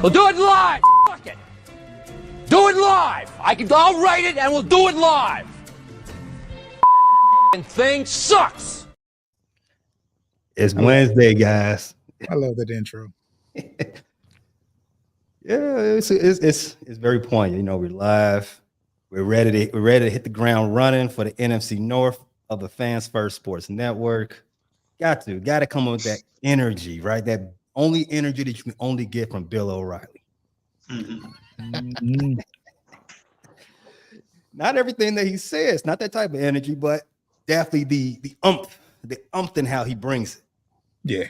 We'll do it live. Fuck it. Do it live. I'll write it and we'll do it live. And thing sucks. It's Wednesday, guys. I love that intro. Yeah, it's very poignant. You know, we're live. We're ready to hit the ground running for the NFC North of the Fans First Sports Network. Got to come up with that energy, right? That only energy that you can only get from Bill O'Reilly. Mm-hmm. Not everything that he says, not that type of energy, but definitely the umph and how he brings it. Yeah.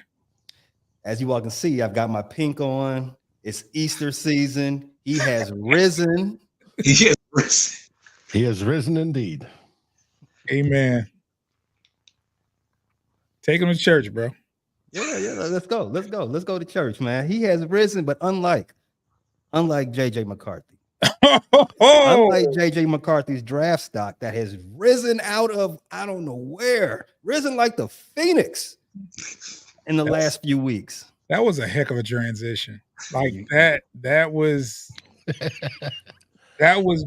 As you all can see, I've got my pink on. It's Easter season. He has risen. He has risen. He has risen indeed. Amen. Take him to church, bro. Yeah. Let's go. Let's go to church, man. He has risen, but unlike JJ McCarthy. Unlike JJ McCarthy's draft stock that has risen out of I don't know where, risen like the phoenix in the last few weeks. That was a heck of a transition. Like that was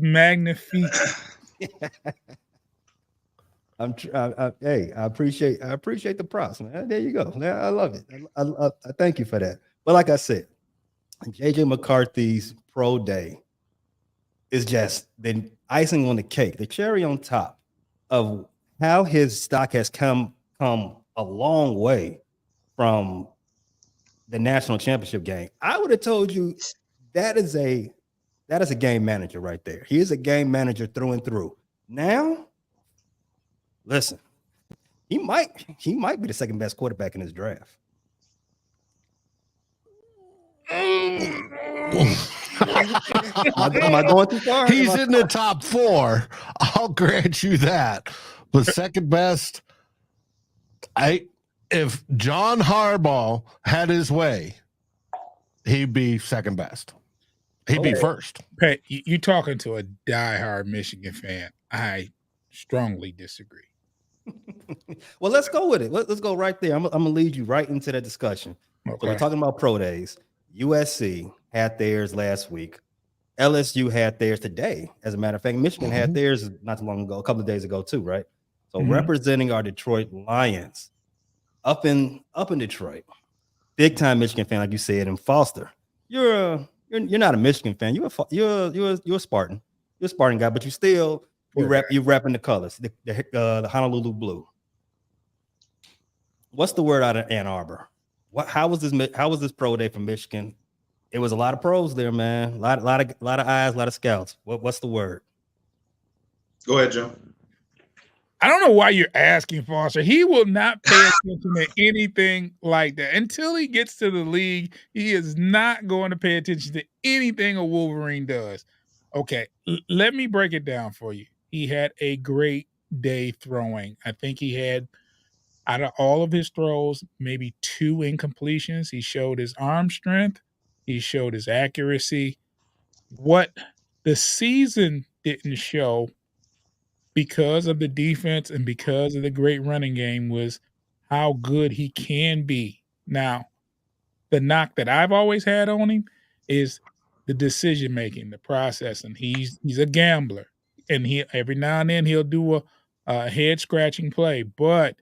magnifique. Hey, I appreciate the props, man. There you go. I love it. I thank you for that. But like I said, JJ McCarthy's pro day is just the icing on the cake, the cherry on top of how his stock has come a long way from the national championship game. I would have told you that is a game manager right there. He is a game manager through and through. Now, listen, he might be the second best quarterback in this draft. Am I going too far? He's in the top 4. I'll grant you that. But second best, if John Harbaugh had his way, he'd be second best. He'd be first. Pat, you talking to a diehard Michigan fan. I strongly disagree. Well, let's go with it. Let's go right there. I'm gonna lead you right into that discussion. Okay. So we're talking about pro days. USC had theirs last week. LSU had theirs today. As a matter of fact, Michigan had theirs not too long ago, a couple of days ago too, right? So representing our Detroit Lions up in Detroit, big time Michigan fan, like you said. And Foster, you're not a Michigan fan. You're a Spartan. You're a Spartan guy, but you repping the colors, the Honolulu blue. What's the word out of Ann Arbor? How was this pro day for Michigan? It was a lot of pros there, man. A lot of eyes, a lot of scouts. What's the word? Go ahead, Joe. I don't know why you're asking, Foster. He will not pay attention to anything like that. Until he gets to the league, he is not going to pay attention to anything a Wolverine does. Okay, let me break it down for you. He had a great day throwing. I think he had, out of all of his throws, maybe 2 incompletions. He showed his arm strength. He showed his accuracy. What the season didn't show, because of the defense and because of the great running game, was how good he can be. Now, the knock that I've always had on him is the decision-making, the processing. He's a gambler, and he every now and then he'll do a head-scratching play, but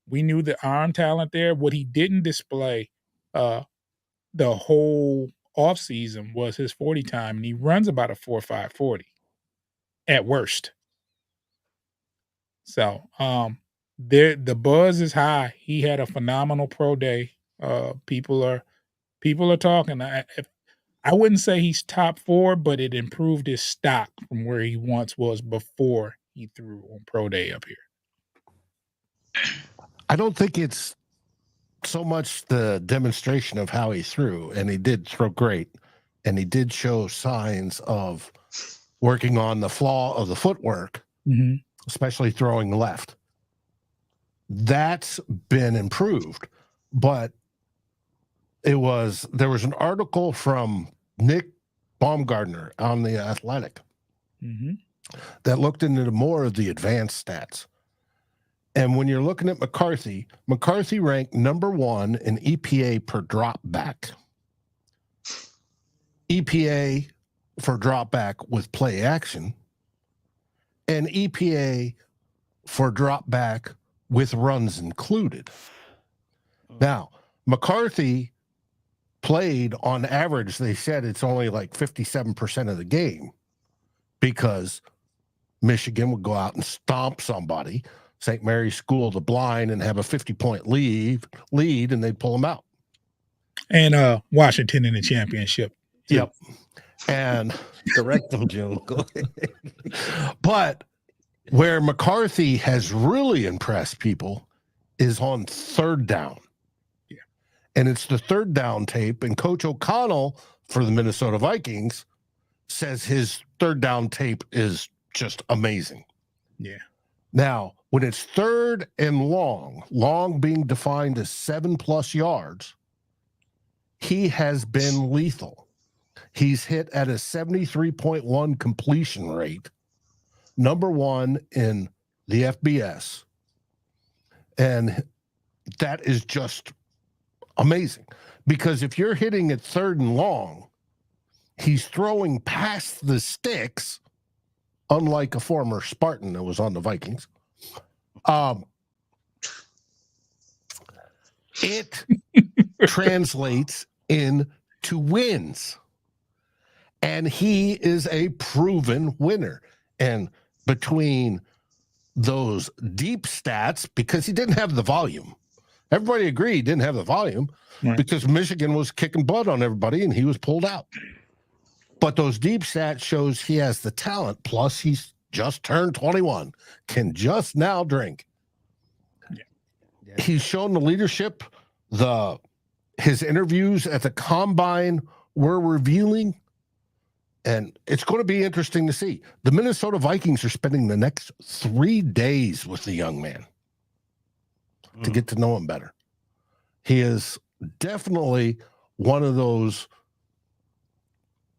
we knew the arm talent there. What he didn't display the whole offseason was his 40 time, and he runs about a 4.5 40 at worst. So the buzz is high. He had a phenomenal pro day. People are talking. I wouldn't say he's top 4, but it improved his stock from where he once was before he threw on pro day up here. I don't think it's so much the demonstration of how he threw, and he did throw great, and he did show signs of working on the flaw of the footwork, especially throwing left. That's been improved, but there was an article from Nick Baumgardner on The Athletic that looked into more of the advanced stats. And when you're looking at McCarthy ranked number 1 in EPA per drop back. EPA for drop back with play action, and EPA for drop back with runs included. Now, McCarthy played on average, they said it's only like 57% of the game because Michigan would go out and stomp somebody, St. Mary's School of the Blind, and have a 50-point lead, and they'd pull them out. And Washington in the championship. Too. Yep. And Correct them, June. Go ahead. But where McCarthy has really impressed people is on third down. Yeah. And it's the third down tape. And Coach O'Connell for the Minnesota Vikings says his third down tape is just amazing. Yeah. Now, when it's third and long being defined as 7+ yards, he has been lethal. He's hit at a 73.1 completion rate, number 1 in the FBS. And that is just amazing because if you're hitting it third and long, he's throwing past the sticks, unlike a former Spartan that was on the Vikings. It translates into wins. And he is a proven winner. And between those deep stats, because he didn't have the volume, everybody agreed he didn't have the volume because Michigan was kicking butt on everybody and he was pulled out. But those deep stats shows he has the talent. Plus, he's just turned 21, can just now drink. Yeah. He's shown the leadership. His interviews at the combine were revealing. And it's going to be interesting to see. The Minnesota Vikings are spending the next 3 days with the young man to get to know him better. He is definitely one of those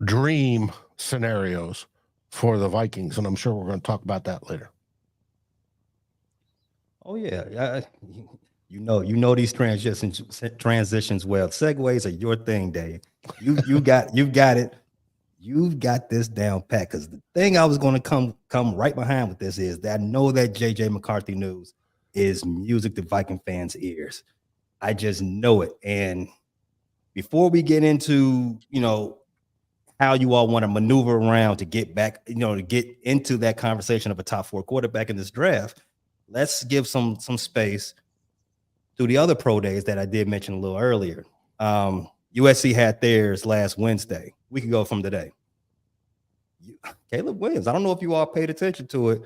dream scenarios for the Vikings, and I'm sure we're going to talk about that later. Oh yeah, you know these transitions well. Segues are your thing, Dave. You got it. You've got this down pat. Because the thing I was going to come right behind with this is that I know that JJ McCarthy news is music to Viking fans' ears. I just know it. And before we get into how you all want to maneuver around to get back, to get into that conversation of a top 4 quarterback in this draft, let's give some space to the other pro days that I did mention a little earlier. USC had theirs last Wednesday. We can go from today. Caleb Williams. I don't know if you all paid attention to it.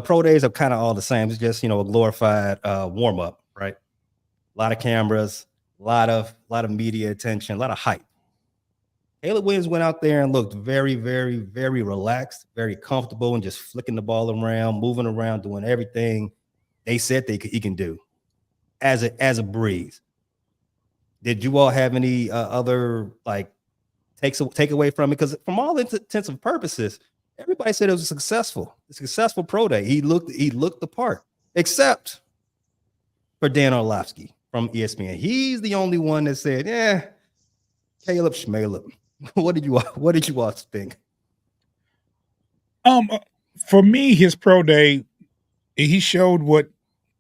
Pro days are kind of all the same. It's just, a glorified warm up, right? A lot of cameras, a lot of media attention, a lot of hype. Caleb Williams went out there and looked very, very, very relaxed, very comfortable, and just flicking the ball around, moving around, doing everything they said he can do as a breeze. Did you all have any other take away from it? Because from all intents and purposes, everybody said it was a successful pro day. He looked the part, except for Dan Orlovsky from ESPN. He's the only one that said, "Yeah, Caleb Schmaleb." What did you all think? For me, his pro day, he showed what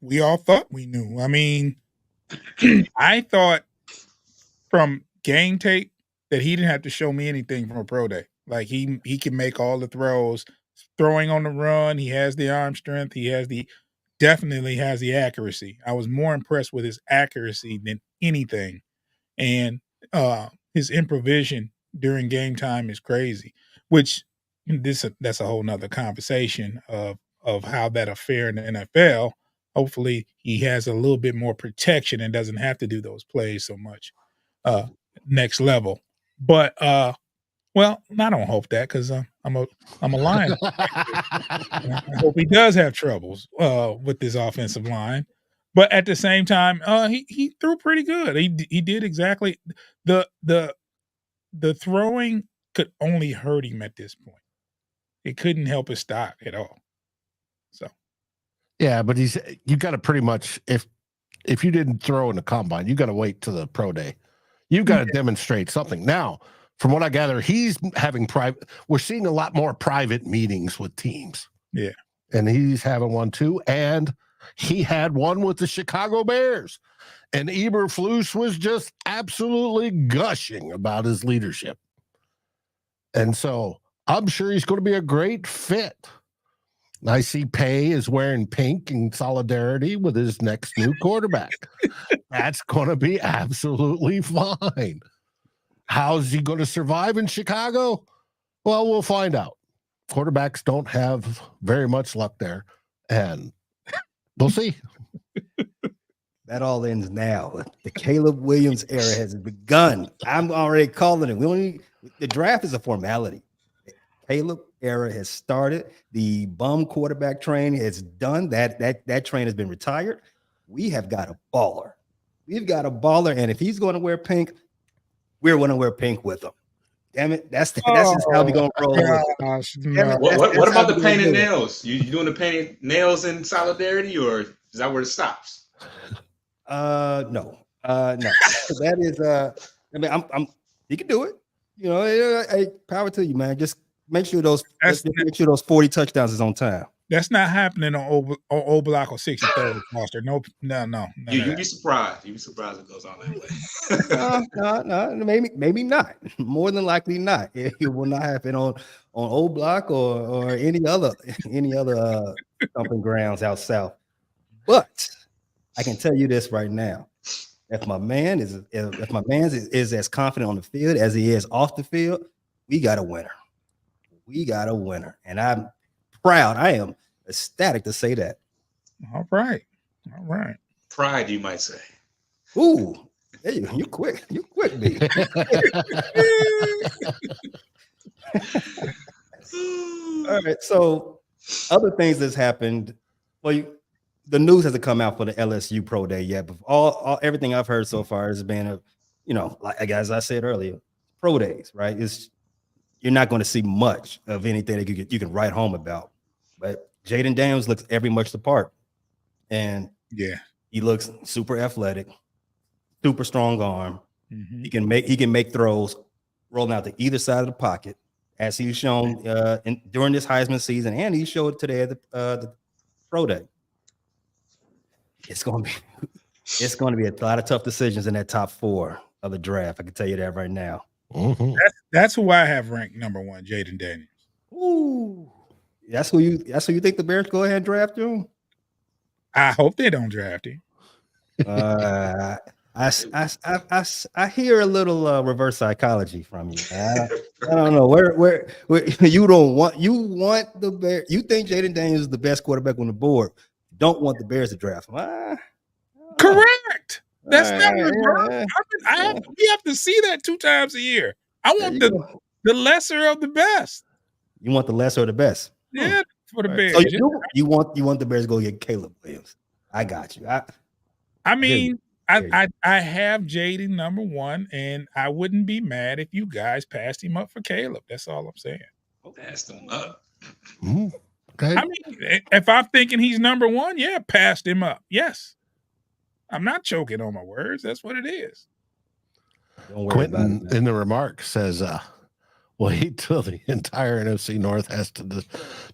we all thought we knew. I mean, I thought from game tape that he didn't have to show me anything from a pro day. Like he can make all the throws, throwing on the run. He has the arm strength. He definitely has the accuracy. I was more impressed with his accuracy than anything. And his improvisation during game time is crazy, which that's a whole nother conversation of how that affair in the NFL. Hopefully he has a little bit more protection and doesn't have to do those plays so much next level. But well, I don't hope that because I'm a Lion. I hope he does have troubles with this offensive line. But at the same time, he threw pretty good. He did exactly the throwing could only hurt him at this point. It couldn't help his stock at all. So, yeah, but you got to pretty much if you didn't throw in the combine, you got to wait to the pro day. You've got to demonstrate something. Now, from what I gather, he's having private. We're seeing a lot more private meetings with teams. Yeah. And he's having one too. And he had one with the Chicago Bears. And Eberflus was just absolutely gushing about his leadership. And so I'm sure he's going to be a great fit. I see Pay is wearing pink in solidarity with his next new quarterback. That's going to be absolutely fine. How's he going to survive in Chicago? Well, we'll find out. Quarterbacks don't have very much luck there, and we'll see. That all ends now. The Caleb Williams era has begun. I'm already calling it. The draft is a formality. The Caleb era has started. The bum quarterback train is done. That train has been retired. We have got a baller. We've got a baller, and if he's going to wear pink, we're going to wear pink with him. Damn it, that's just how we gonna roll. Gosh, What about the painted nails? You doing the painted nails in solidarity, or is that where it stops? No. That is I mean, I'm you can do it. You know, hey, power to you, man. Just make sure those 40 touchdowns is on time. That's not happening on old block or 63rd, Foster. No. You'd be surprised. You'd be surprised it goes on that way. No, maybe not. More than likely not. It will not happen on old block or any other dumping grounds out south. But I can tell you this right now: if my man is as confident on the field as he is off the field, we got a winner. We got a winner, and I'm proud. I am ecstatic to say that. All right. Pride, you might say. Ooh, hey, you quick, B. All right. So, other things that's happened. Well, the news hasn't come out for the LSU Pro Day yet, but everything I've heard so far has been like as I said earlier, pro days, right? You're not going to see much of anything that you can write home about. But Jaden Daniels looks every much the part. And yeah, he looks super athletic, super strong arm. Mm-hmm. He can make throws rolling out to either side of the pocket, as he's shown during this Heisman season, and he showed today at the Pro Day. It's going to be a lot of tough decisions in that top 4 of the draft. I can tell you that right now. Mm-hmm. That's who I have ranked number 1, Jaden Daniels. Ooh, that's who you think the Bears go ahead and draft him? I hope they don't draft him. I hear a little reverse psychology from you. I don't know where you want the Bears. You think Jaden Daniels is the best quarterback on the board. Don't want the Bears to draft him. Correct. That's not reverse. We have to see that 2 times a year. I want the lesser of the best. You want the lesser of the best. Yeah, for the Bears. So you want the Bears to go get Caleb Williams. I got you. I mean, I have Jaden number 1, and I wouldn't be mad if you guys passed him up for Caleb. That's all I'm saying. Passed him up. Mm-hmm. Okay. I mean, if I'm thinking he's number 1, yeah, passed him up. Yes. I'm not choking on my words. That's what it is. Quentin in the remarks says, wait till the entire NFC North has to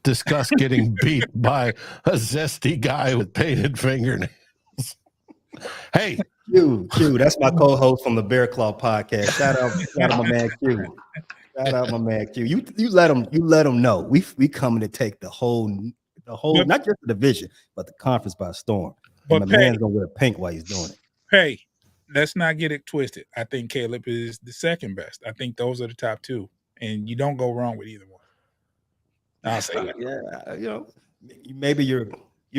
discuss getting beat by a zesty guy with painted fingernails. Hey, Q, that's my co-host from the Bear Claw podcast. Shout out my man Q. Shout out my man Q. You let him know we coming to take the whole not just the division, but the conference by storm. But my man's gonna wear pink while he's doing it. Hey, let's not get it twisted. I think Caleb is the second best. I think those are the top 2, and you don't go wrong with either one. I'll say that. Yeah, maybe you're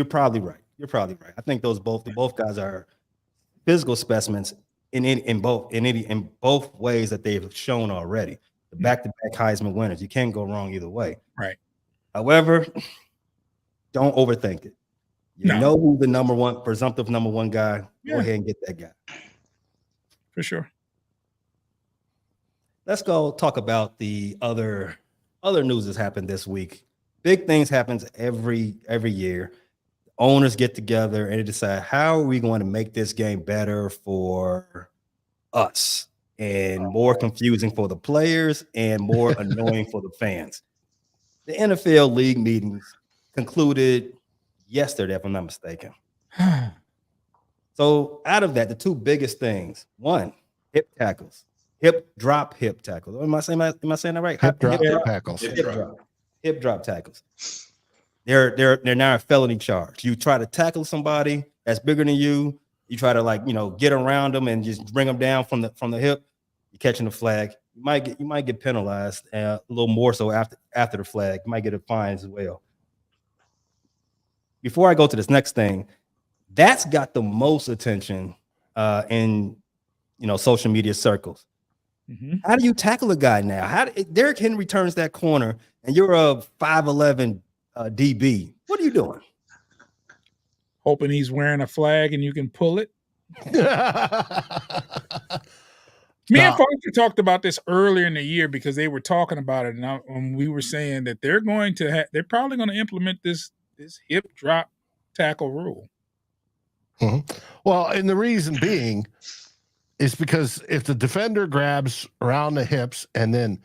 probably right. You're probably right. I think both guys are physical specimens in both ways that they've shown already. The back-to-back Heisman winners. You can't go wrong either way. Right. However, don't overthink it. You know who the presumptive number 1 guy. Go ahead and get that guy. For sure. Let's go talk about the other news that's happened this week. Big things happens every year. Owners get together and decide how are we going to make this game better for us. and more confusing for the players and more annoying for the fans. The NFL league meetings concluded yesterday, if I'm not mistaken. So out of that, the two biggest things: one, hip tackles, hip drop tackles. Am I saying that right? Hip drop tackles. Hip drop tackles. They're now a felony charge. You try to tackle somebody that's bigger than you. You try to get around them and just bring them down from the hip. You're catching the flag. You might get penalized a little more so after the flag. You might get a fine as well. Before I go to this next thing, that's got the most attention in social media circles. Mm-hmm. How do you tackle a guy now? Derrick Henry turns that corner and you're a 5'11" DB? What are you doing? Hoping he's wearing a flag and you can pull it. Me and Foster talked about this earlier in the year because they were talking about it, and we were saying that they're probably going to implement this hip drop tackle rule. Mm-hmm. Well, and the reason being is because if the defender grabs around the hips and then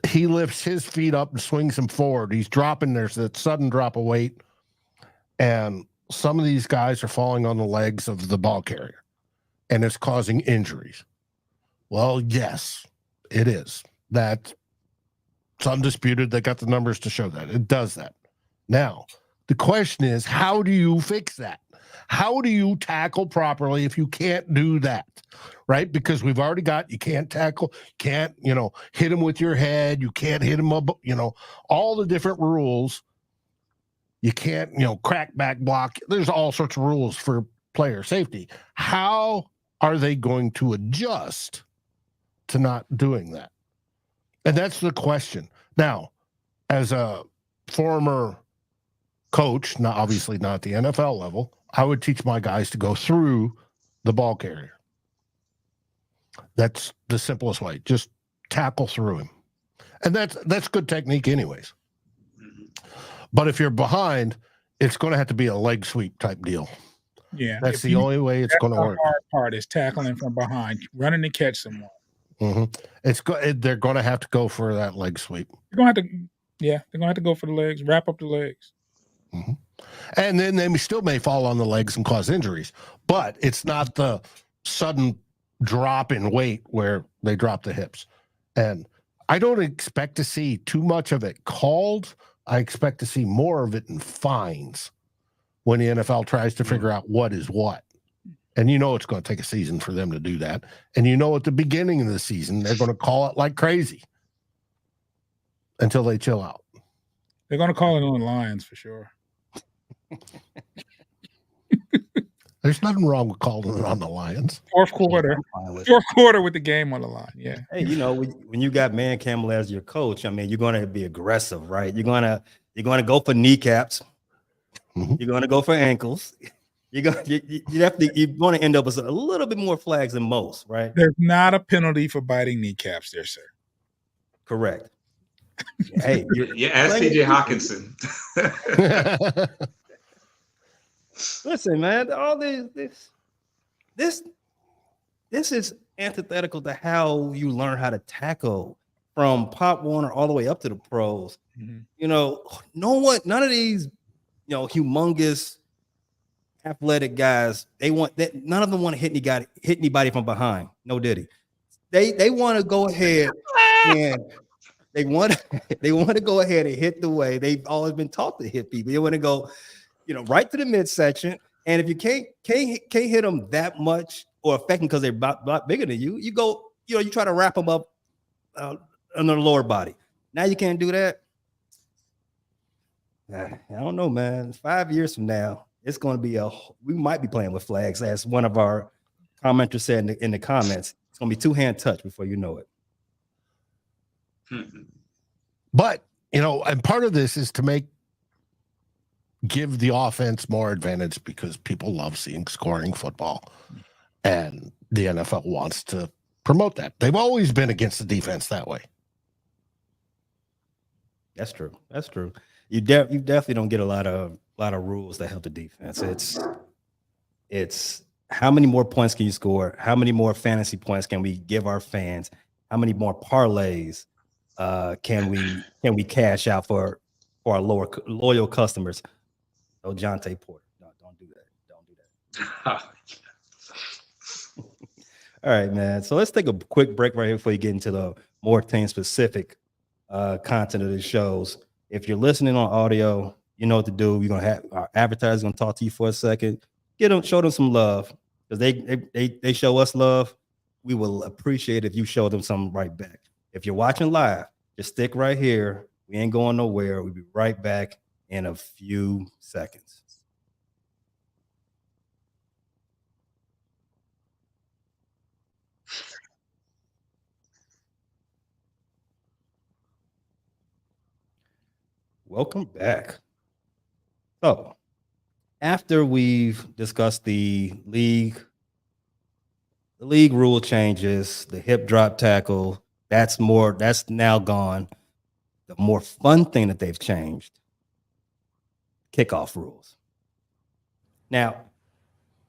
he lifts his feet up and swings them forward, he's dropping. There's that sudden drop of weight. And some of these guys are falling on the legs of the ball carrier, and it's causing injuries. Well, yes, it is. That's undisputed. They got the numbers to show that. It does that. Now, the question is, how do you fix that? How do you tackle properly if you can't do that, right? Because we've already got, you can't tackle, can't, hit him with your head. You can't hit him up, all the different rules. You can't, crack back block. There's all sorts of rules for player safety. How are they going to adjust to not doing that? And that's the question. Now, as a former coach, obviously not the NFL level, I would teach my guys to go through the ball carrier. That's the simplest way. Just tackle through him. And that's good technique anyways. But if you're behind, it's going to have to be a leg sweep type deal. Yeah. That's the only way it's going to work. The hard part is tackling from behind, running to catch someone. Mm-hmm. They're going to have to go for that leg sweep. They're going to have to go for the legs, wrap up the legs. Mm-hmm. And then they still may fall on the legs and cause injuries, but it's not the sudden drop in weight where they drop the hips. And I don't expect to see too much of it called. I expect to see more of it in fines when the NFL tries to figure out what is what. And it's going to take a season for them to do that. And at the beginning of the season, they're going to call it like crazy until they chill out. They're going to call it on the Lions for sure. There's nothing wrong with calling it on the Lions. Fourth quarter with the game on the line. Yeah. Hey, when you got Man Campbell as your coach, you're going to be aggressive, right? You're going to go for kneecaps. Mm-hmm. You're going to go for ankles. You're going to end up with a little bit more flags than most, right? There's not a penalty for biting kneecaps there, sir. Correct. Hey, ask TJ Hawkinson. Listen, man, all this is antithetical to how you learn how to tackle from Pop Warner all the way up to the pros. Mm-hmm. None of these, humongous athletic guys, none of them want to hit anybody from behind. No diddy. They want to go ahead and they want to go ahead and hit the way they've always been taught to hit people. They want to go, right to the midsection. And if you can't hit them that much or affect them because they're about bigger than you, you go, you try to wrap them up on the lower body. Now you can't do that. I don't know, man. 5 years from now, it's going to be we might be playing with flags, as one of our commenters said in the comments. It's going to be two-hand touch before you know it. But, and part of this is to give the offense more advantage because people love seeing scoring football. And the NFL wants to promote that. They've always been against the defense that way. That's true. You definitely don't get a lot of rules that help the defense. It's how many more points can you score? How many more fantasy points can we give our fans? How many more parlays can we cash out for our loyal customers? Oh, Jonte Porter. No, don't do that. Don't do that. All right, man. So let's take a quick break right here before you get into the more team specific content of the shows. If you're listening on audio, you know what to do. We're gonna have our advertisers gonna talk to you for a second. Show them some love because they show us love. We will appreciate if you show them something right back. If you're watching live, just stick right here. We ain't going nowhere. We'll be right back in a few seconds. Welcome back. So, after we've discussed the league rule changes, the hip drop tackle, that's now gone. The more fun thing that they've changed, kickoff rules. Now,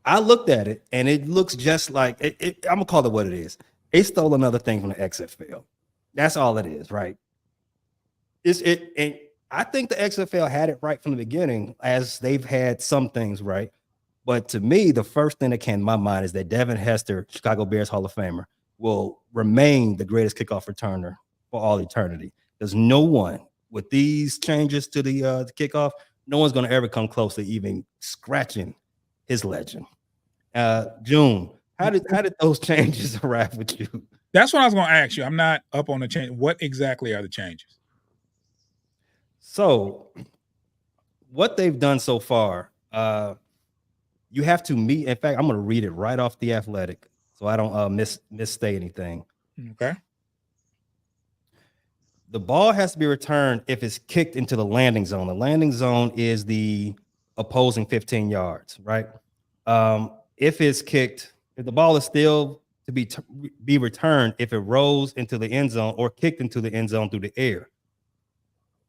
I looked at it and it looks just like I'm gonna call it what it is. They stole another thing from the XFL. That's all it is, right? And I think the XFL had it right from the beginning, as they've had some things right. But to me, the first thing that came to my mind is that Devin Hester, Chicago Bears Hall of Famer, will remain the greatest kickoff returner for all eternity. There's no one with these changes to the kickoff, no one's going to ever come close to even scratching his legend. June, how did those changes arrive with you? That's what I was going to ask you. I'm not up on the change. What exactly are the changes? So, what they've done so far, you have to meet. In fact, I'm going to read it right off The Athletic, so I don't misstate anything. Okay. The ball has to be returned if it's kicked into the landing zone. The landing zone is the opposing 15 yards, right? If the ball is still to be returned, if it rolls into the end zone or kicked into the end zone through the air.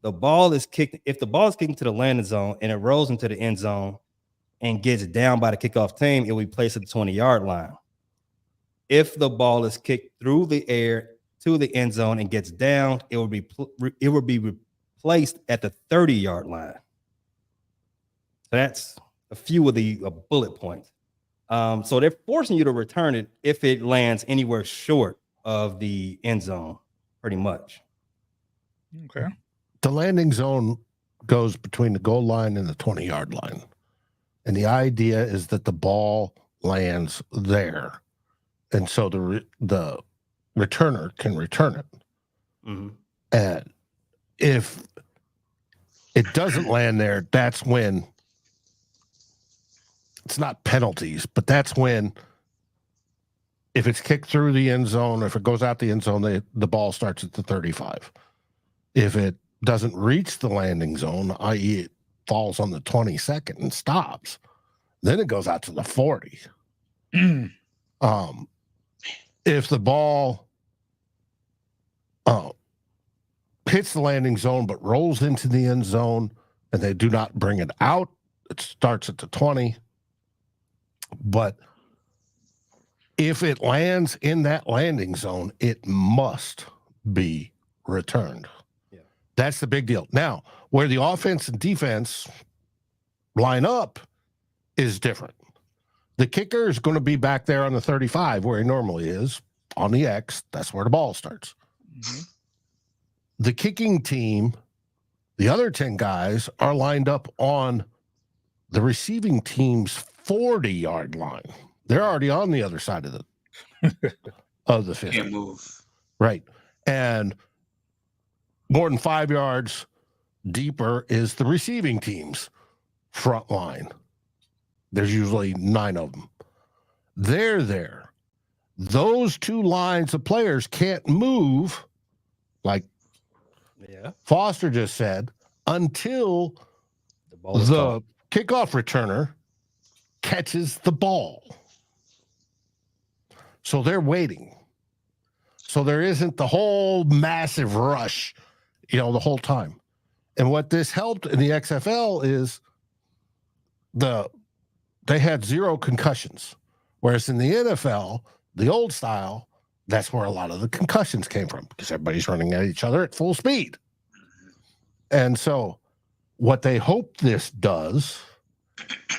If the ball is kicked into the landing zone and it rolls into the end zone and gets down by the kickoff team, it will be placed at the 20-yard line. If the ball is kicked through the air to the end zone and gets down, it will be replaced at the 30-yard line. So that's a few of the bullet points. So they're forcing you to return it if it lands anywhere short of the end zone, pretty much. Okay. The landing zone goes between the goal line and the 20-yard line. And the idea is that the ball lands there. And so the returner can return it. Mm-hmm. And if it doesn't land there, that's when it's not penalties, but that's when if it's kicked through the end zone, if it goes out the end zone, the ball starts at the 35. If it doesn't reach the landing zone, i.e. it falls on the 22nd and stops, then it goes out to the 40. If the ball hits the landing zone but rolls into the end zone and they do not bring it out, it starts at the 20. But if it lands in that landing zone, it must be returned. Yeah. That's the big deal. Now, where the offense and defense line up is different. The kicker is going to be back there on the 35 where he normally is, on the X. That's where the ball starts. Mm-hmm. The kicking team, the other 10 guys, are lined up on the receiving team's 40-yard line. They're already on the other side of the 50. Can't move. Right. And more than 5 yards deeper is the receiving team's front line. There's usually 9 of them. They're there. Those two lines of players can't move, like Foster just said, until the kickoff returner catches the ball. So they're waiting. So there isn't the whole massive rush, the whole time. And what this helped in the XFL is they had 0 concussions. Whereas in the NFL, the old style, that's where a lot of the concussions came from because everybody's running at each other at full speed. And so what they hope this does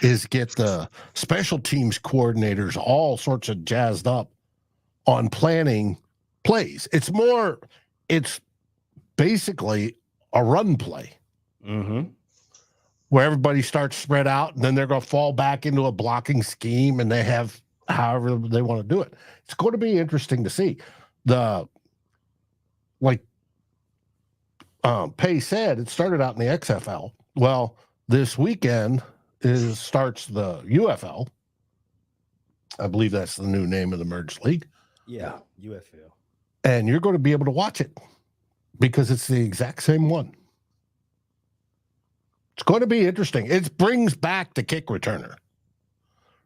is get the special teams coordinators all sorts of jazzed up on planning plays. It's basically a run play where everybody starts spread out and then they're going to fall back into a blocking scheme and they have however they want to do it. It's going to be interesting to see. Pay said, it started out in the XFL. Well, this weekend starts the UFL. I believe that's the new name of the merged league. Yeah, UFL. And you're going to be able to watch it because it's the exact same one. It's going to be interesting. It brings back the kick returner,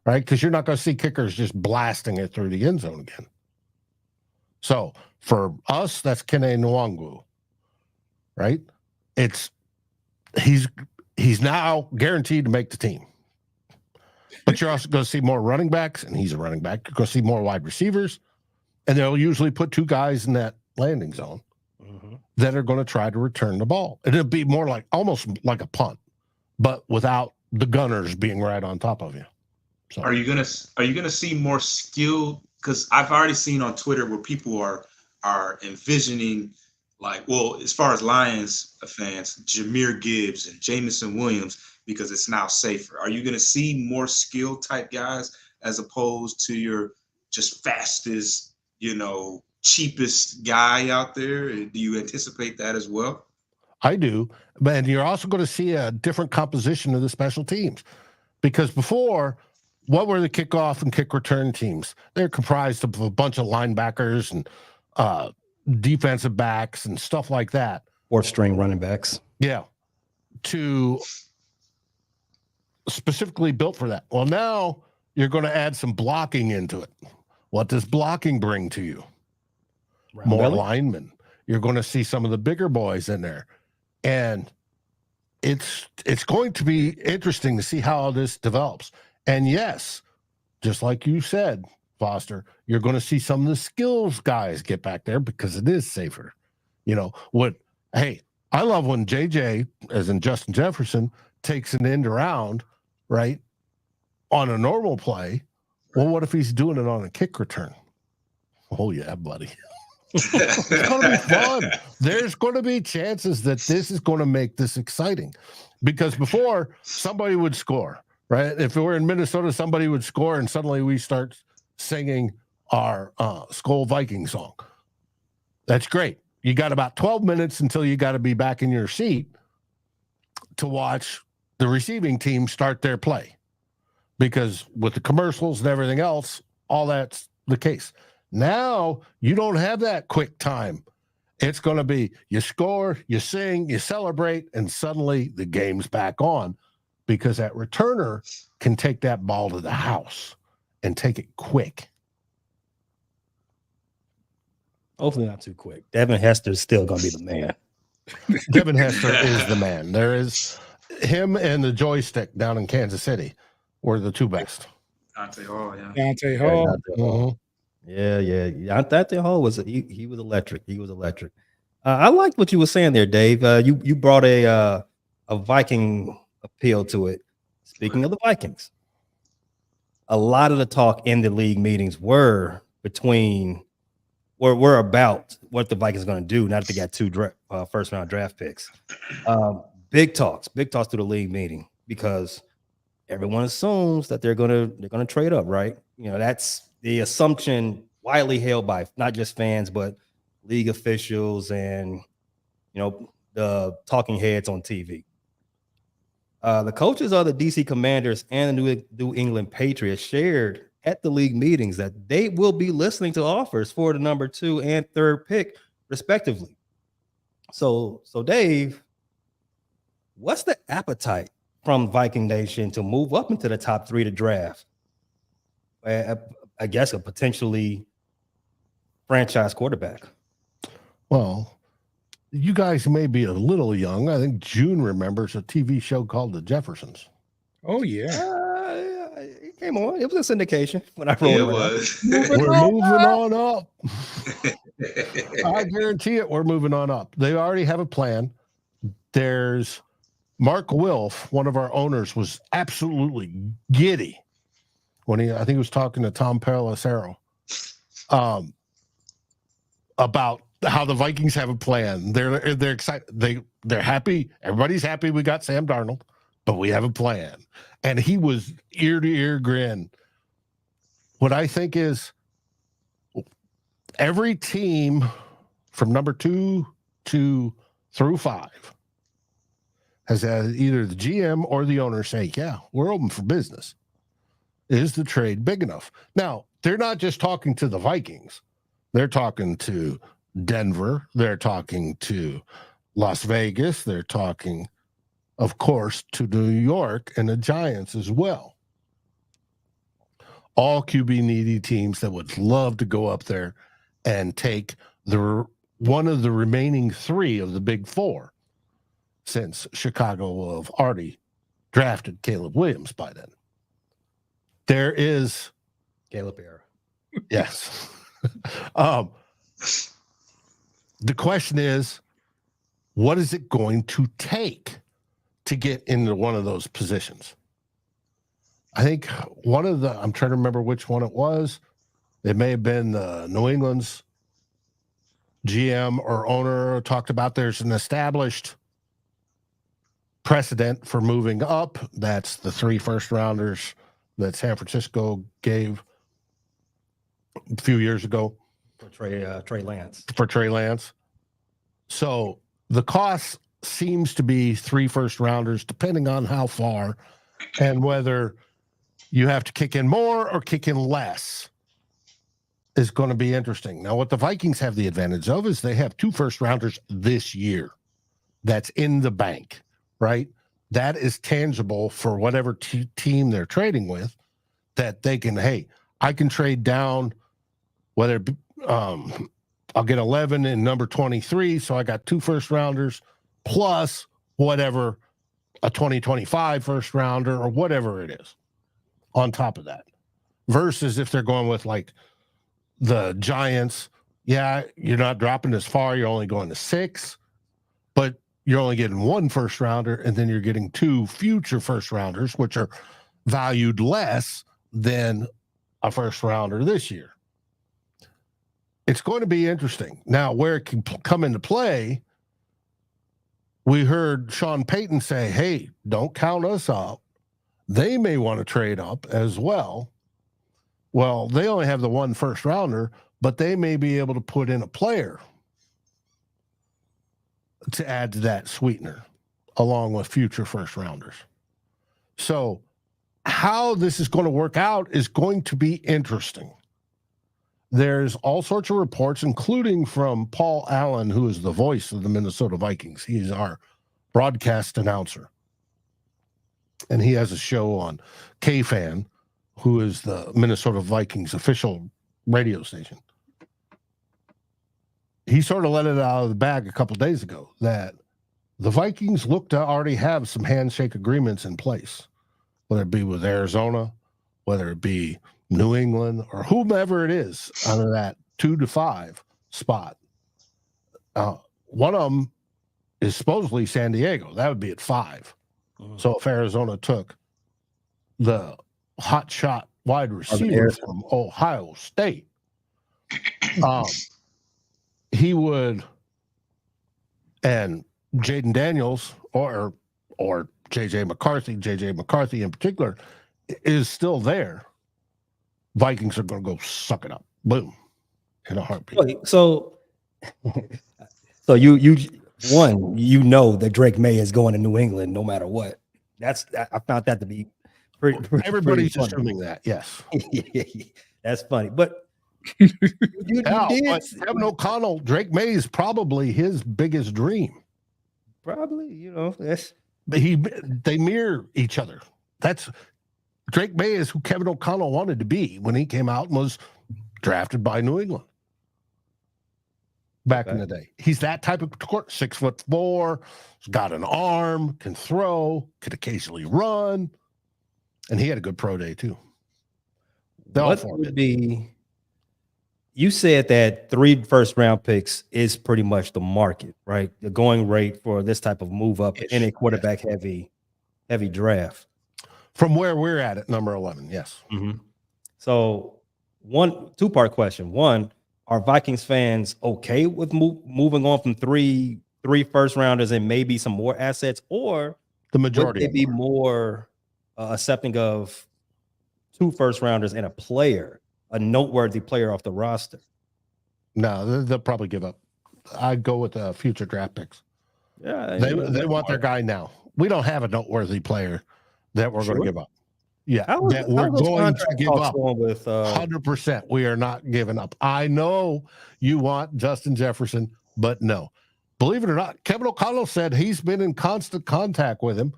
right? Because you're not going to see kickers just blasting it through the end zone again. So for us, that's Kene Nwangwu, right? He's now guaranteed to make the team. But you're also going to see more running backs, and he's a running back. You're going to see more wide receivers, and they'll usually put two guys in that landing zone that are going to try to return the ball. And it'll be more like almost like a punt, but without the gunners being right on top of you. So are you gonna see more skill? Because I've already seen on Twitter where people are envisioning, like, well, as far as Lions fans, Jahmyr Gibbs and Jamison Williams, because it's now safer. Are you going to see more skill type guys as opposed to your just fastest, cheapest guy out there? Do you anticipate that as well? I do. But you're also going to see a different composition of the special teams, because before, what were the kickoff and kick return teams? They're comprised of a bunch of linebackers and defensive backs and stuff like that. Fourth string running backs. Yeah. To specifically built for that. Well, now you're going to add some blocking into it. What does blocking bring to you? More linemen. You're going to see some of the bigger boys in there. And it's going to be interesting to see how this develops. And yes, just like you said, Foster, you're going to see some of the skills guys get back there because it is safer. Hey, I love when JJ, as in Justin Jefferson, takes an end around, right, on a normal play. Well, what if he's doing it on a kick return? Oh, yeah, buddy. It's going to be fun. There's going to be chances that this is going to make this exciting, because before somebody would score, right? If it were in Minnesota, somebody would score and suddenly we start singing our Skol Viking song. That's great. You got about 12 minutes until you got to be back in your seat to watch the receiving team start their play, because with the commercials and everything else, all that's the case. Now you don't have that quick time. It's going to be you score, you sing, you celebrate, and suddenly the game's back on, because that returner can take that ball to the house and take it quick. Hopefully not too quick. Devin Hester's still going to be the man. Devin Hester is the man. There is him and the joystick down in Kansas City were the two best. Dante Hall, yeah. Dante Hall. Yeah. Dante Hall was he was electric. He was electric. I liked what you were saying there, Dave. You brought a Viking appeal to it. Speaking of the Vikings, a lot of the talk in the league meetings were about what the Vikings are going to do now that they got two first round draft picks. Big talks to the league meeting, because everyone assumes that they're gonna trade up, right? That's the assumption widely held by not just fans but league officials and the talking heads on TV. The coaches of the DC Commanders and the New England Patriots shared at the league meetings that they will be listening to offers for the number 2 and 3rd pick, respectively. So Dave, what's the appetite from Viking Nation to move up into the top 3 to draft? I guess a potentially franchise quarterback. Well, you guys may be a little young. I think June remembers a TV show called The Jeffersons. Oh, yeah. came on. It was a syndication when I Yeah, rolled it around. was. We're moving on up. I guarantee it. We're moving on up. They already have a plan. There's Mark Wilf, one of our owners, was absolutely giddy when I think he was talking to Tom Pelissero about how the Vikings have a plan. They're excited. They're happy. Everybody's happy. We got Sam Darnold, but we have a plan. And he was ear to ear grin. What I think is every team from number 2 through 5 has had either the GM or the owner say, yeah, we're open for business. Is the trade big enough? Now, they're not just talking to the Vikings. They're talking to Denver. They're talking to Las Vegas. They're talking, of course, to New York and the Giants as well. All QB needy teams that would love to go up there and take one of the remaining 3 of the big 4, since Chicago will have already drafted Caleb Williams by then. There is Caleb era. Yes. The question is, what is it going to take to get into one of those positions? I think I'm trying to remember which one it was. It may have been New England's GM or owner talked about there's an established precedent for moving up. That's the 3 first rounders that San Francisco gave a few years ago For Trey Lance. So the cost seems to be 3 first rounders, depending on how far and whether you have to kick in more or kick in less is going to be interesting. Now, what the Vikings have the advantage of is they have 2 first rounders this year. That's in the bank, right? That is tangible for whatever team they're trading with, that they can, hey, I can trade down, whether I'll get 11 in number 23, so I got 2 first rounders plus whatever, a 2025 first rounder or whatever it is on top of that. Versus if they're going with like the Giants, yeah, you're not dropping as far, you're only going to 6, but you're only getting 1 first rounder, and then you're getting 2 future first rounders, which are valued less than a first rounder this year. It's going to be interesting. Now, where it can come into play, we heard Sean Payton say, hey, don't count us out. They may want to trade up as well. Well, they only have the 1 first rounder, but they may be able to put in a player to add to that sweetener along with future first rounders. So how this is going to work out is going to be interesting. There's all sorts of reports, including from Paul Allen, who is the voice of the Minnesota Vikings. He's our broadcast announcer. And he has a show on KFan, who is the Minnesota Vikings official radio station. He sort of let it out of the bag a couple of days ago that the Vikings look to already have some handshake agreements in place, whether it be with Arizona, whether it be New England, or whomever it is out of that 2 to 5 spot. One of them is supposedly San Diego. That would be at 5. So if Arizona took the hot shot wide receiver from Ohio State, he would, and Jaden Daniels or JJ McCarthy in particular is still there. Vikings are going to go suck it up. Boom. In a heartbeat. So you know that Drake May is going to New England no matter what. I found that to be pretty everybody's pretty assuming that, yes. That's funny. But Kevin O'Connell, Drake May is probably his biggest dream. Probably, they mirror each other. That's Drake May is who Kevin O'Connell wanted to be when he came out and was drafted by New England back in the day. He's that type of 6'4", he's got an arm, can throw, could occasionally run, and he had a good pro day too. What would be? You said that 3 first-round picks is pretty much the market, right? The going rate for this type of move up in a quarterback heavy draft. From where we're at number 11, yes. Mm-hmm. So, two-part question. One, are Vikings fans okay with moving on from three first-rounders and maybe some more assets, or the majority would they be more accepting of 2 first-rounders and a player, a noteworthy player off the roster? No, they'll probably give up. I'd go with future draft picks. Yeah, they want their guy now. We don't have a noteworthy player that we're going to give up. Yeah, that we're going to give up. With 100%. We are not giving up. I know you want Justin Jefferson, but no. Believe it or not, Kevin O'Connell said he's been in constant contact with him.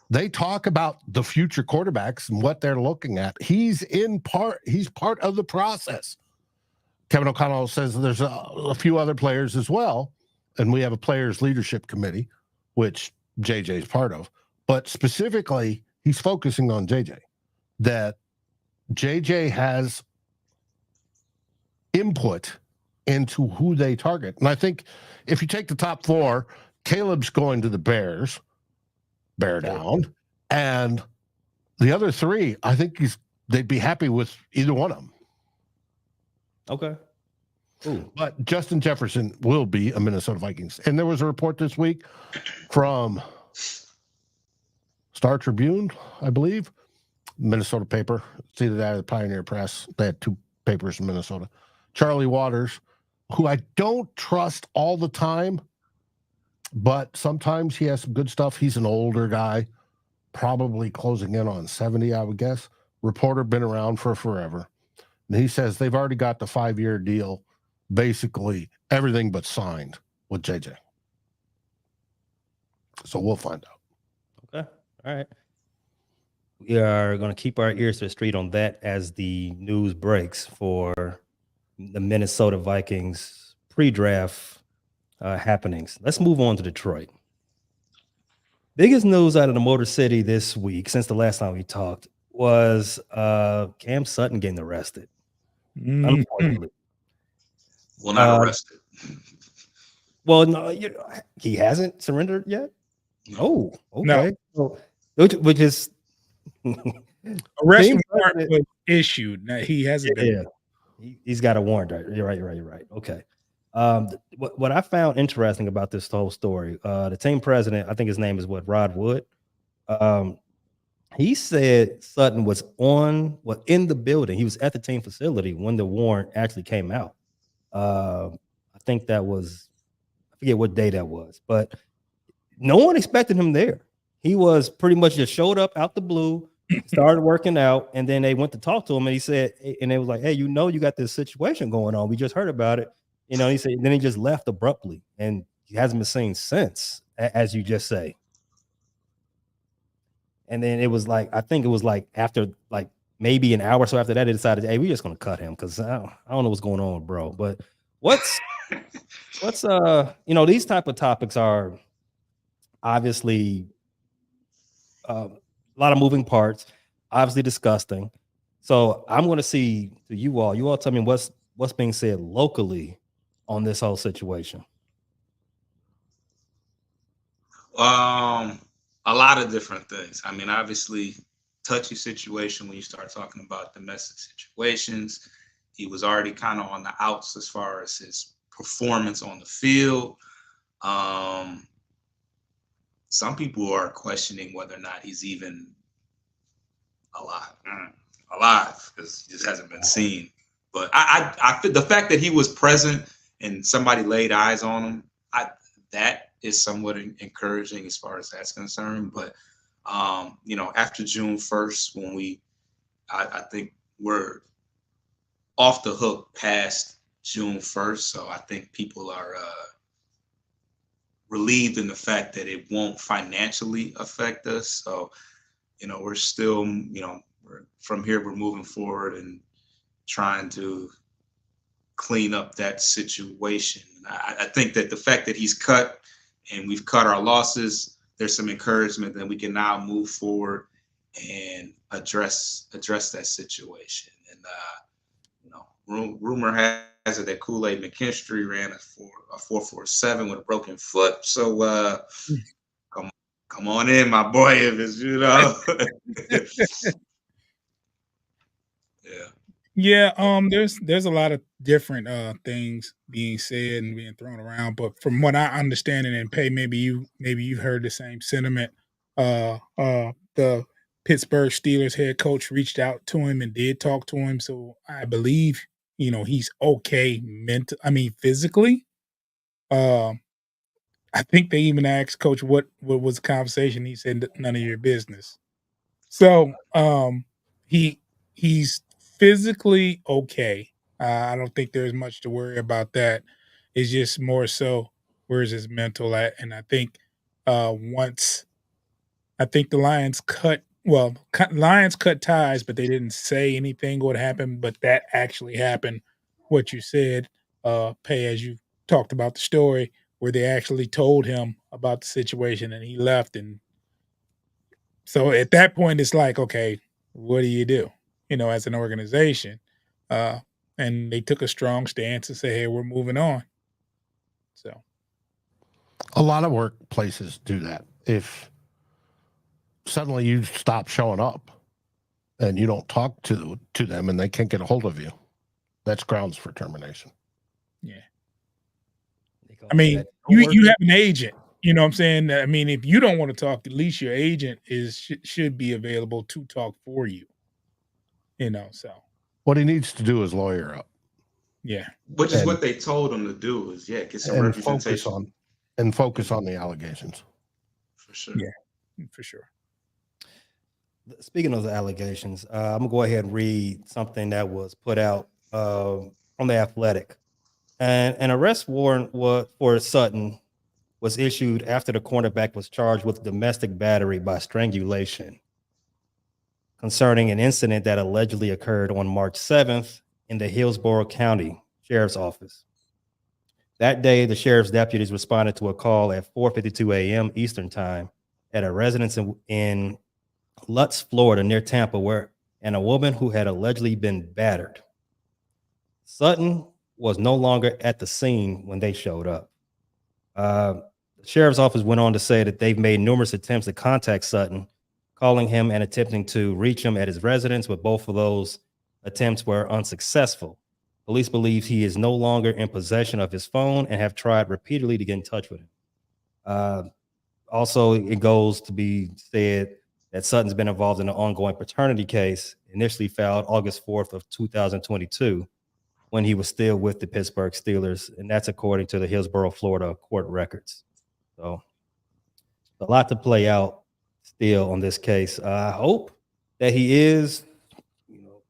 They talk about the future quarterbacks and what they're looking at. He's part of the process. Kevin O'Connell says there's a few other players as well, and we have a players leadership committee, which JJ is part of. But specifically, he's focusing on JJ, that JJ has input into who they target. And I think if you take the top 4, Caleb's going to the Bears, bear down, and the other 3, I think they'd be happy with either one of them. Okay. Ooh. But Justin Jefferson will be a Minnesota Vikings. And there was a report this week from Star Tribune, I believe, Minnesota paper. It's either that or the Pioneer Press. They had 2 papers in Minnesota. Charlie Waters, who I don't trust all the time, but sometimes he has some good stuff. He's an older guy, probably closing in on 70, I would guess. Reporter, been around for forever. And he says they've already got the 5-year deal, basically everything but signed with JJ. So we'll find out. Okay. All right. We are going to keep our ears to the street on that as the news breaks for the Minnesota Vikings pre-draft happenings. Let's move on to Detroit. Biggest news out of the Motor City this week, since the last time we talked, was Cam Sutton getting arrested. Unfortunately. Well, not arrested. Well, no, he hasn't surrendered yet. Oh, okay. No. So, which is arrest warrant was issued. Now he hasn't been. Yeah. He's got a warrant. Right? You're right. Okay. What I found interesting about this whole story, the team president, I think his name is Rod Wood. He said Sutton was in the building. He was at the team facility when the warrant actually came out. I think that was, I forget what day that was, but no one expected him there. He was pretty much just showed up out the blue, started working out, and then they went to talk to him, and he said, and they was like, "Hey, you got this situation going on. We just heard about it." He said, then he just left abruptly, and he hasn't been seen since, as you just say. And then it was like, I think it was like after like maybe an hour or so after that, they decided, hey, we're just gonna cut him because I don't know what's going on, bro. But what's these type of topics are obviously a lot of moving parts, obviously disgusting. So I'm going to see to you all tell me what's being said locally on this whole situation. A lot of different things. I mean, obviously, touchy situation when you start talking about domestic situations. He was already kind of on the outs as far as his performance on the field. Some people are questioning whether or not he's even alive because he just hasn't been seen. But I the fact that he was present and somebody laid eyes on him, that is somewhat encouraging as far as that's concerned. But after June 1st, when I think we're off the hook past June 1st, so I think people are relieved in the fact that it won't financially affect us. So, we're still, from here we're moving forward and trying to clean up that situation. I think that the fact that he's cut and we've cut our losses, there's some encouragement that we can now move forward and address that situation. And rumor has it that Kool-Aid McKinstry ran a 4.47 with a broken foot. So come on in, my boy, if it's yeah. Yeah, there's a lot of different things being said and being thrown around, but from what I understand, and Pay, maybe you've heard the same sentiment. The Pittsburgh Steelers head coach reached out to him and did talk to him, so I believe he's okay physically. I think they even asked Coach what was the conversation. He said none of your business. So he's physically okay. I don't think there's much to worry about that. It's just more so where's his mental at, and I think once I think the Lions cut ties, but they didn't say anything would happen. But that actually happened. What you said, Pay, as you talked about the story where they actually told him about the situation and he left. And so at that point, it's like, okay, what do you do? As an organization. Uh, and they took a strong stance and say, hey, we're moving on. So A lot of workplaces do that. If suddenly you stop showing up and you don't talk to them and they can't get a hold of you, that's grounds for termination. yeah. I mean, you have an agent, you know what I'm saying? I mean, if you don't want to talk, at least your agent should be available to talk for you. So what he needs to do is lawyer up. Yeah. Which is what they told him to do is get some representation. Focus on the allegations. For sure. Yeah, for sure. Speaking of the allegations, I'm gonna go ahead and read something that was put out from the Athletic. And an arrest warrant for Sutton was issued after the cornerback was charged with domestic battery by strangulation concerning an incident that allegedly occurred on March 7th in the Hillsborough County Sheriff's Office. That day, the sheriff's deputies responded to a call at 4:52 a.m. Eastern Time at a residence in Lutz, Florida, near Tampa, and a woman who had allegedly been battered. Sutton was no longer at the scene when they showed up. The sheriff's office went on to say that they've made numerous attempts to contact Sutton, calling him and attempting to reach him at his residence, but both of those attempts were unsuccessful. Police believe he is no longer in possession of his phone and have tried repeatedly to get in touch with him. Also, it goes to be said that Sutton's been involved in an ongoing paternity case, initially filed August 4th of 2022, when he was still with the Pittsburgh Steelers, and that's according to the Hillsborough, Florida court records. So a lot to play out still on this case. I hope that he is,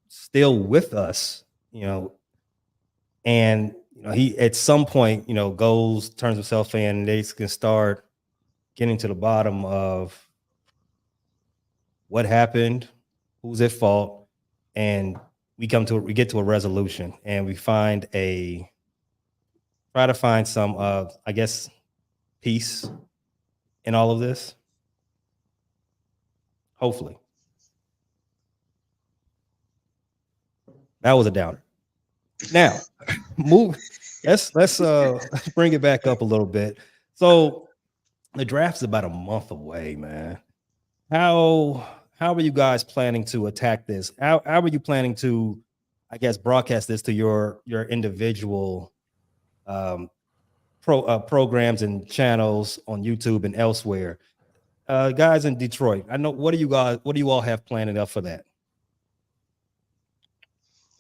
still with us, and he at some point, turns himself in, and they can start getting to the bottom of what happened, who's at fault, and we get to a resolution, and we try to find some peace in all of this. Hopefully. That was a downer. Now, let's bring it back up a little bit. So the draft's about a month away, man. How are you guys planning to attack this? How are you planning to, broadcast this to your individual programs and channels on YouTube and elsewhere? Guys in Detroit, I know, what do you all have planned up for that?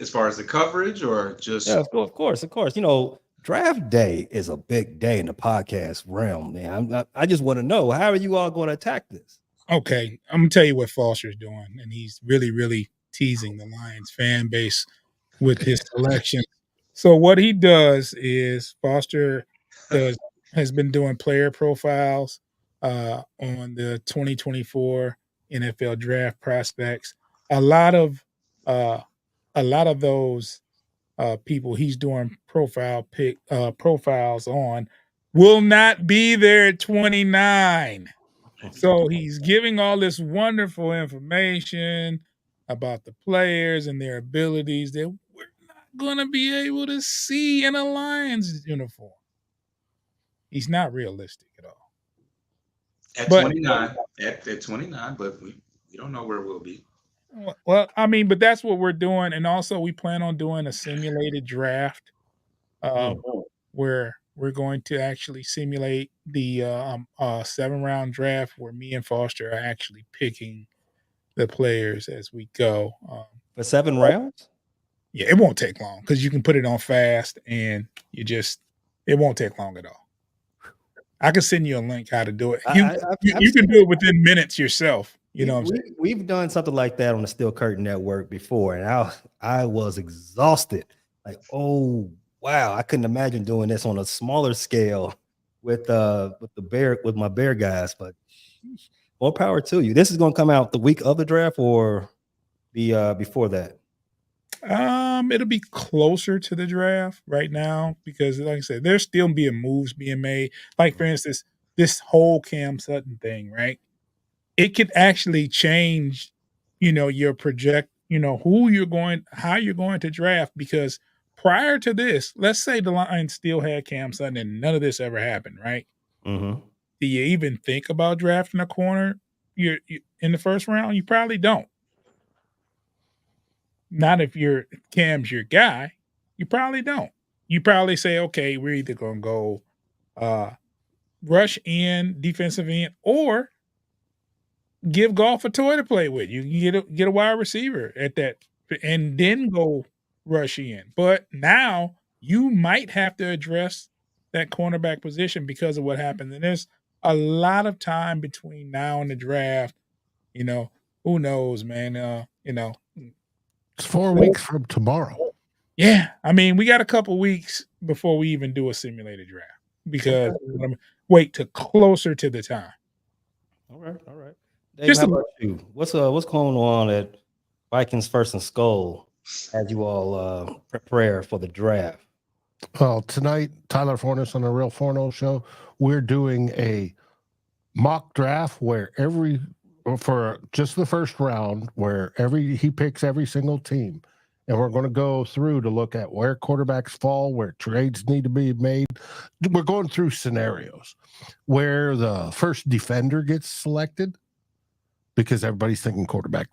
As far as the coverage, or just? Yeah, of course. Draft day is a big day in the podcast realm, man. I just want to know, how are you all going to attack this? Okay, I'm gonna tell you what Foster's doing, and he's really, really teasing the Lions fan base with his selection. So what he does is Foster has been doing player profiles on the 2024 NFL draft prospects. A lot of those people he's doing profiles on will not be there at 29. So he's giving all this wonderful information, about the players and their abilities that we're not going to be able to see in a Lions uniform. He's not realistic at all. At But 29, at 29, but we don't know where we'll be. well, I mean, but that's what we're doing, and also we plan on doing a simulated draft, where we're going to actually simulate the 7-round draft, where me and Foster are actually picking the players as we go. For 7 rounds? Yeah, it won't take long because you can put it on fast, and it won't take long at all. I can send you a link how to do it. You can do it within minutes yourself. You know what I'm saying? We've done something like that on the Steel Curtain Network before, and I was exhausted. Like, oh wow, I couldn't imagine doing this on a smaller scale with my bear guys. But more power to you. This is going to come out the week of the draft or the before that. It'll be closer to the draft right now because, like I said, there's still moves being made. Like, for instance, this whole Cam Sutton thing, right? It could actually change, your project, how you're going to draft. Because prior to this, let's say the Lions still had Cam Sutton and none of this ever happened, right? Mm-hmm. Do you even think about drafting a corner you in the first round? You probably don't. Not if Cam's your guy. You probably don't. You probably say, okay, we're either going to go rush in, defensive end, or give Golf a toy to play with. You can get a wide receiver at that and then go rush in. But now you might have to address that cornerback position because of what happened. And there's a lot of time between now and the draft. Who knows, man? It's 4 weeks from tomorrow. Yeah. I mean, we got a couple weeks before we even do a simulated draft because we're going to wait to closer to the time. All right. Dave, how about you? What's going on at Vikings First and Skull as you all prepare for the draft? Well, tonight, Tyler Fornes on the Real Forno Show, we're doing a mock draft where for just the first round, where he picks every single team, and we're going to go through to look at where quarterbacks fall, where trades need to be made. We're going through scenarios where the first defender gets selected because everybody's thinking quarterback,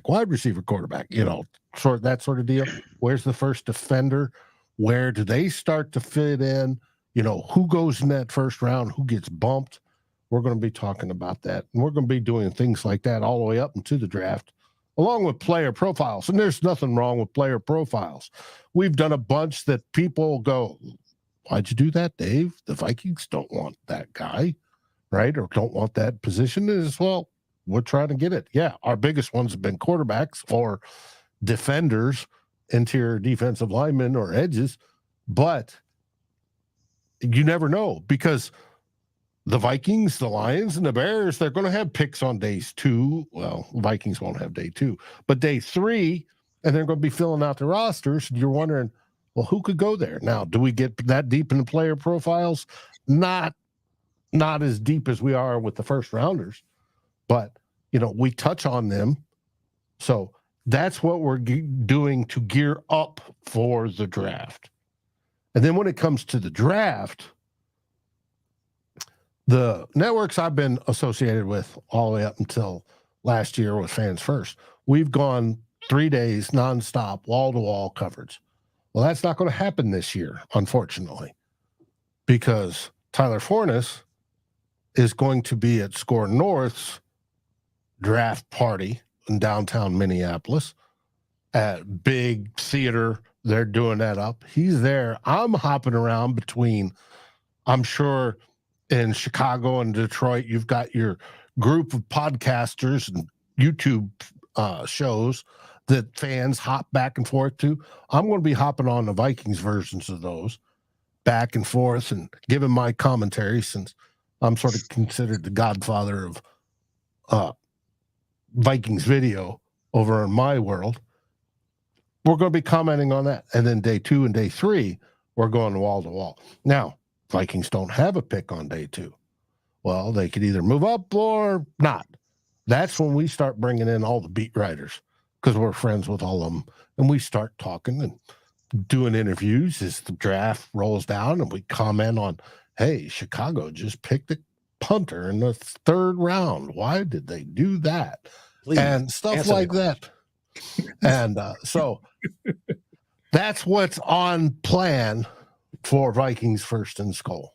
wide receiver, quarterback, that sort of deal. Where's the first defender? Where do they start to fit in? Who goes in that first round? Who gets bumped? We're going to be talking about that. And we're going to be doing things like that all the way up into the draft, along with player profiles. And there's nothing wrong with player profiles. We've done a bunch that people go, why'd you do that, Dave? The Vikings don't want that guy, right? Or don't want that position. As well, we're trying to get it. Yeah, our biggest ones have been quarterbacks or defenders, interior defensive linemen or edges. But you never know because the Vikings, the Lions, and the Bears, they're going to have picks on days 2. Well, Vikings won't have day 2, but day 3, and they're going to be filling out the rosters. You're wondering, well, who could go there? Now, do we get that deep in the player profiles? Not as deep as we are with the first rounders, but, we touch on them. So that's what we're doing to gear up for the draft. And then when it comes to the draft, the networks I've been associated with all the way up until last year with Fans First, we've gone 3 days nonstop, wall-to-wall coverage. Well, that's not going to happen this year, unfortunately, because Tyler Fornes is going to be at Score North's draft party in downtown Minneapolis at big theater. They're doing that up. He's there. I'm hopping around between, I'm sure, in Chicago and Detroit, you've got your group of podcasters and YouTube shows that fans hop back and forth to. I'm going to be hopping on the Vikings versions of those back and forth and giving my commentary, since I'm sort of considered the godfather of Vikings video over in my world. We're going to be commenting on that. And then day 2 and day 3, we're going wall to wall. Now, Vikings don't have a pick on day 2. Well, they could either move up or not. That's when we start bringing in all the beat writers. because we're friends with all of them, and we start talking and doing interviews as the draft rolls down, and we comment on, hey, Chicago just picked a punter in the 3rd round. Why did they do that? Please, and stuff answer like that. And so that's what's on plan for Vikings First and Skull.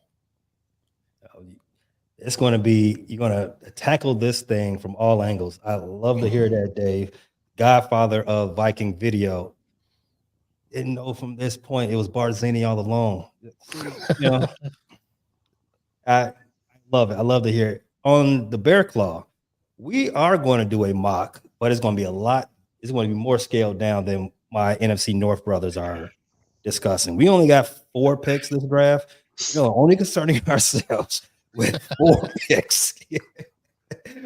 It's going to be, you're going to tackle this thing from all angles. I love to hear that, Dave. Godfather of Viking video. Didn't know from this point it was Barzini all along. You know, I love it. I love to hear it. On the Bear Claw, we are going to do a mock, but it's going to be it's going to be more scaled down than my NFC North brothers are discussing. We only got 4 picks this draft. Only concerning ourselves with 4 picks.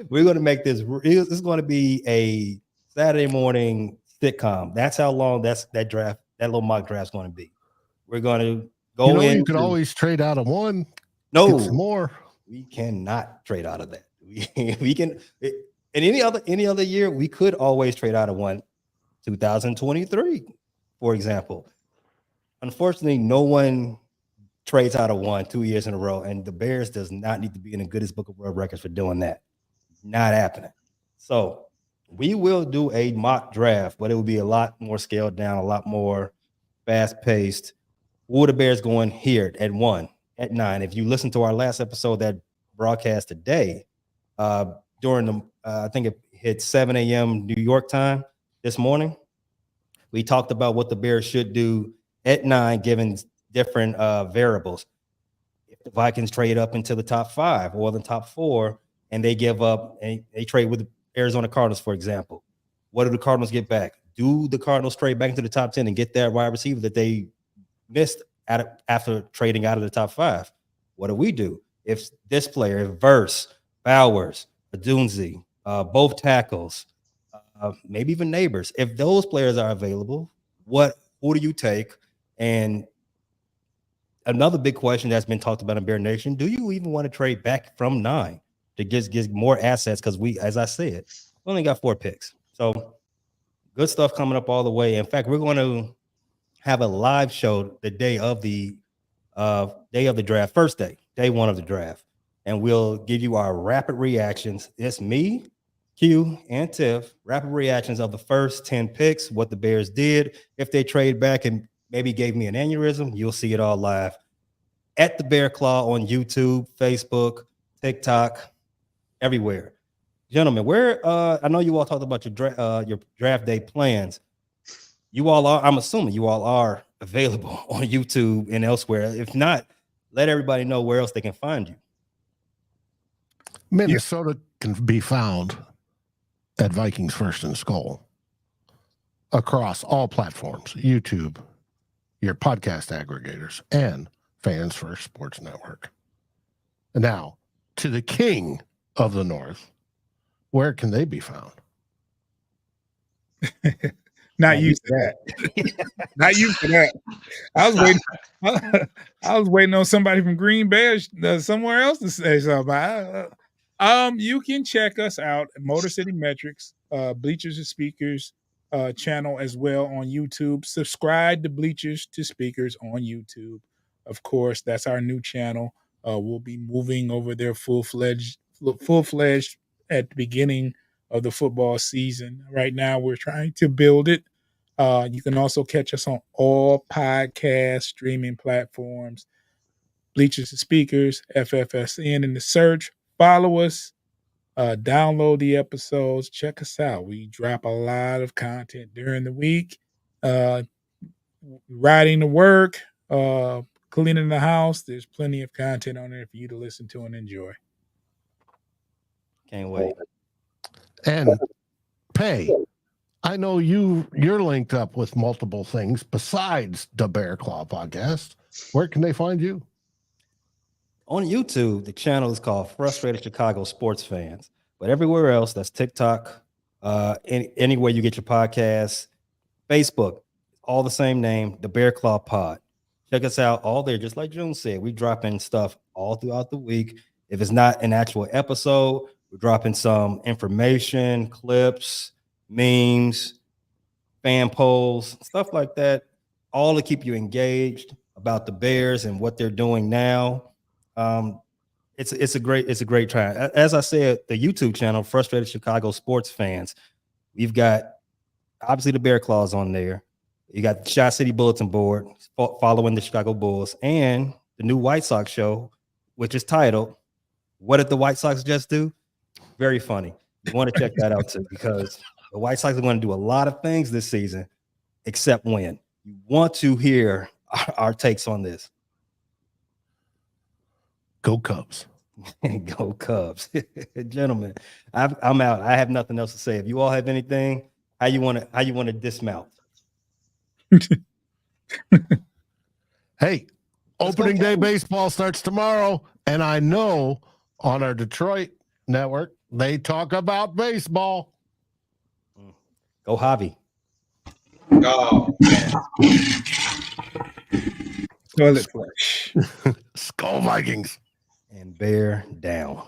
We're going to make this. This is going to be a Saturday morning sitcom. That's how long that little mock draft is going to be. We're going to go in. You could always trade out of one. No, get some more. We cannot trade out of that. We can. In any other year, we could always trade out of one. 2023, for example. Unfortunately, no one trades out of one 2 years in a row, and the Bears does not need to be in the Guinness Book of World Records for doing that. Not happening. So we will do a mock draft, but it will be a lot more scaled down, a lot more fast-paced. Who are the Bears going here at 1, at 9? If you listen to our last episode that broadcast today, during the I think it hit 7 a.m. New York time this morning, we talked about what the Bears should do at 9, given different variables. If the Vikings trade up into the top 5 or the top 4, and they give up and they trade with the Arizona Cardinals, for example, what do the Cardinals get back? Do the Cardinals trade back into the top 10 and get that wide receiver that they missed after trading out of the top 5? What do? If this player, if Verse, Bowers, Adunzi, both tackles, maybe even Neighbors, if those players are available, who do you take? And another big question that's been talked about in Bear Nation, do you even want to trade back from 9 to get more assets? Because as I said, we only got 4 picks. So good stuff coming up all the way. In fact, we're going to have a live show the day of the draft, first day 1 of the draft. And we'll give you our rapid reactions. It's me, Q, and Tiff, rapid reactions of the first 10 picks, what the Bears did. If they trade back and maybe gave me an aneurysm, you'll see it all live at the Bear Claw on YouTube, Facebook, TikTok, everywhere. Gentlemen, I know you all talked about your draft day plans. I'm assuming you all are available on YouTube and elsewhere. If not, let everybody know where else they can find you. Minnesota can be found at Vikings First and Skull across all platforms, YouTube, your podcast aggregators, and Fans First Sports Network. And now, to the king of the North, where can they be found? Not used to that. Not used to that. I was waiting on somebody from Green Bay or somewhere else to say something. You can check us out at Motor City Metrics, Bleachers to Speakers channel as well on YouTube. Subscribe to Bleachers to Speakers on YouTube. Of course, that's our new channel. We'll be moving over there full-fledged at the beginning of the football season. Right now, we're trying to build it. You can also catch us on all podcast streaming platforms. Bleachers to Speakers, FFSN in the search. Follow us. Download the episodes. Check us out. We drop a lot of content during the week. Riding to work, cleaning the house. There's plenty of content on there for you to listen to and enjoy. Can't wait. And Pay, I know you're linked up with multiple things besides the Bear Claw podcast. Where can they find you? On YouTube, the channel is called Frustrated Chicago Sports Fans. But everywhere else, that's TikTok, anywhere you get your podcasts, Facebook, all the same name, the Bear Claw Pod. Check us out all there. Just like June said, we drop in stuff all throughout the week. If it's not an actual episode, we're dropping some information, clips, memes, fan polls, stuff like that, all to keep you engaged about the Bears and what they're doing now. It's a great try. As I said, the YouTube channel, Frustrated Chicago Sports Fans, we've got obviously the Bear Claws on there. You got the Shot City Bulletin Board following the Chicago Bulls, and the new White Sox show, which is titled "What Did the White Sox Just Do?" Very funny. You want to check that out too, because the White Sox are going to do a lot of things this season, except win. You want to hear our takes on this. Go Cubs. Go Cubs. Gentlemen, I'm out. I have nothing else to say. If you all have anything, how you want to dismount? Hey, opening day baseball starts tomorrow, and I know on our Detroit network they talk about baseball. Go Javi. Oh, Toilet flush. Skull Vikings. And bear down.